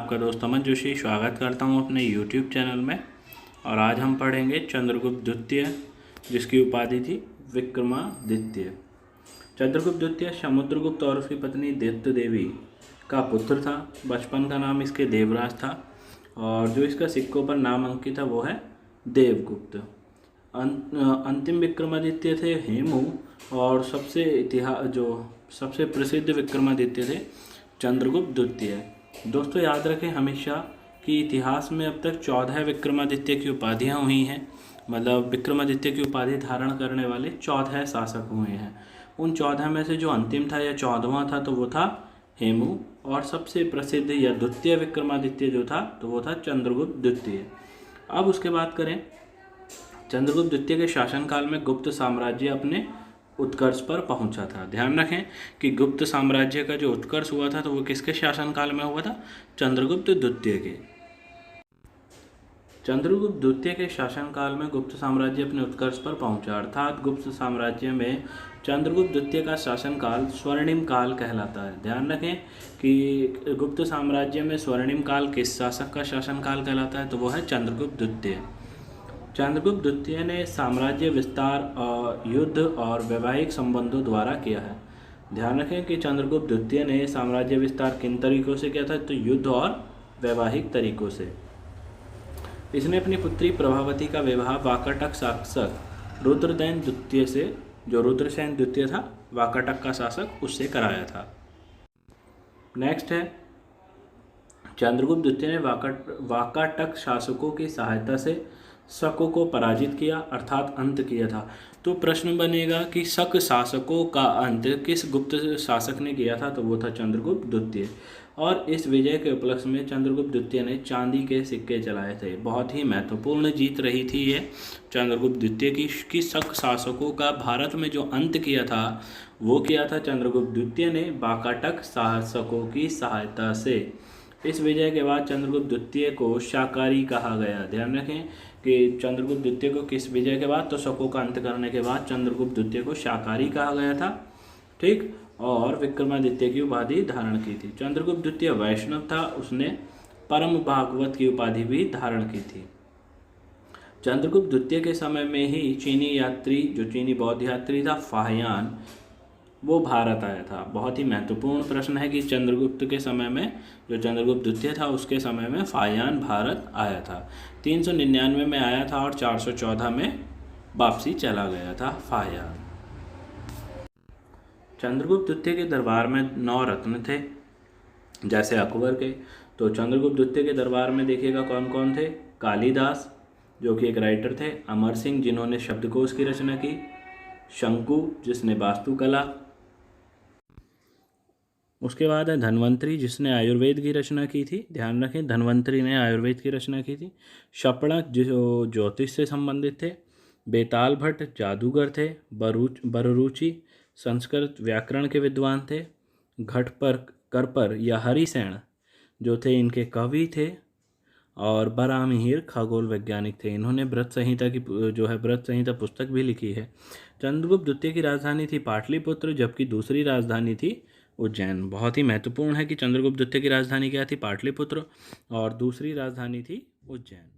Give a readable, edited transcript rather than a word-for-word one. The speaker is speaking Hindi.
आपका दोस्त अमन जोशी स्वागत करता हूं अपने YouTube चैनल में। और आज हम पढ़ेंगे चंद्रगुप्त द्वितीय, जिसकी उपाधि थी विक्रमादित्य। चंद्रगुप्त द्वितीय समुद्रगुप्त और उसकी पत्नी दैत्य देवी का पुत्र था। बचपन का नाम इसके देवराज था और जो इसका सिक्कों पर नाम अंकित था वो है देवगुप्त। अंतिम विक्रमादित्य थे हेमू और सबसे प्रसिद्ध विक्रमादित्य थे चंद्रगुप्त द्वितीय। दोस्तों याद रखें हमेशा कि इतिहास में अब तक 14 विक्रमादित्य की उपाधियाँ हुई हैं। मतलब विक्रमादित्य की उपाधि धारण करने वाले 14 शासक हुए हैं। उन 14 में से जो अंतिम था या 14वां था तो वो था हेमू, और सबसे प्रसिद्ध या द्वितीय विक्रमादित्य जो था तो वो था चंद्रगुप्त द्वितीय। अब उसके बात करें, चंद्रगुप्त द्वितीय के शासनकाल में गुप्त साम्राज्य अपने उत्कर्ष पर पहुंचा था। ध्यान रखें कि गुप्त साम्राज्य का जो उत्कर्ष हुआ था तो वो किसके शासनकाल में हुआ था? चंद्रगुप्त द्वितीय के। चंद्रगुप्त द्वितीय के शासनकाल में गुप्त साम्राज्य अपने उत्कर्ष पर पहुंचा, अर्थात गुप्त साम्राज्य में चंद्रगुप्त द्वितीय का शासनकाल स्वर्णिम काल कहलाता है। ध्यान रखें कि गुप्त साम्राज्य में स्वर्णिम काल किस शासक का शासनकाल कहलाता है? तो वो है चंद्रगुप्त द्वितीय। चंद्रगुप्त द्वितीय ने साम्राज्य विस्तार युद्ध और वैवाहिक संबंधों द्वारा किया है। ध्यान रखें कि चंद्रगुप्त द्वितीय ने साम्राज्य विस्तार किन तरीकों से किया था? तो युद्ध और वैवाहिक तरीकों से। इसने अपनी पुत्री प्रभावती का विवाह वाकाटक शासक रुद्रसेन द्वितीय से, जो रुद्रसेन द्वितीय था वाकाटक का शासक, उससे कराया था। नेक्स्ट है, चंद्रगुप्त द्वितीय ने वाकाटक शासकों की सहायता से शकों को पराजित किया, अर्थात अंत किया था। तो प्रश्न बनेगा कि शक शासकों का अंत किस गुप्त शासक ने किया था? तो वो था चंद्रगुप्त द्वितीय। और इस विजय के उपलक्ष्य में चंद्रगुप्त द्वितीय ने चांदी के सिक्के चलाए थे। बहुत ही महत्वपूर्ण जीत रही थी ये चंद्रगुप्त द्वितीय की, कि शक शासकों का भारत में जो अंत किया था वो किया था चंद्रगुप्त द्वितीय ने वाकाटक शासकों की सहायता से। इस विजय के बाद चंद्रगुप्त द्वितीय को शाकाहारी कहा गया। ध्यान रखें कि चंद्रगुप्त द्वितीय को किस विजय के बाद? तो शकों का अंत करने के बाद चंद्रगुप्त द्वितीय को शाकाहारी कहा गया था। ठीक, और विक्रमादित्य की उपाधि धारण की थी। चंद्रगुप्त द्वितीय वैष्णव था, उसने परम भागवत की उपाधि भी धारण की थी। चंद्रगुप्त द्वितीय के समय में ही चीनी यात्री, जो चीनी बौद्ध यात्री था फाहियान, वो भारत आया था। बहुत ही महत्वपूर्ण प्रश्न है कि चंद्रगुप्त के समय में, जो चंद्रगुप्त द्वितीय था उसके समय में फाहियान भारत आया था। 399 में आया था और 414 में वापसी चला गया था फाहियान। चंद्रगुप्त द्वितीय के दरबार में 9 रत्न थे जैसे अकबर के। तो चंद्रगुप्त द्वितीय के दरबार में देखिएगा कौन कौन थे? कालिदास, जो कि एक राइटर थे, अमर सिंह, जिन्होंने शब्दकोश की रचना की, शंकु, जिसने वास्तुकला, उसके बाद है धन्वंतरी, जिसने आयुर्वेद की रचना की थी। ध्यान रखें धन्वंतरी ने आयुर्वेद की रचना की थी। शपणक, जो ज्योतिष से संबंधित थे। बेताल भट्ट जादूगर थे। बररुचि संस्कृत व्याकरण के विद्वान थे। करपर या हरिसेन जो थे इनके कवि थे। और बरामिहिर खगोल वैज्ञानिक थे। इन्होंने व्रत संहिता पुस्तक भी लिखी है। चंद्रगुप्त द्वितीय की राजधानी थी पाटलिपुत्र, जबकि दूसरी राजधानी थी उज्जैन। बहुत ही महत्वपूर्ण है कि चंद्रगुप्त द्वितीय की राजधानी क्या थी? पाटलिपुत्र, और दूसरी राजधानी थी उज्जैन।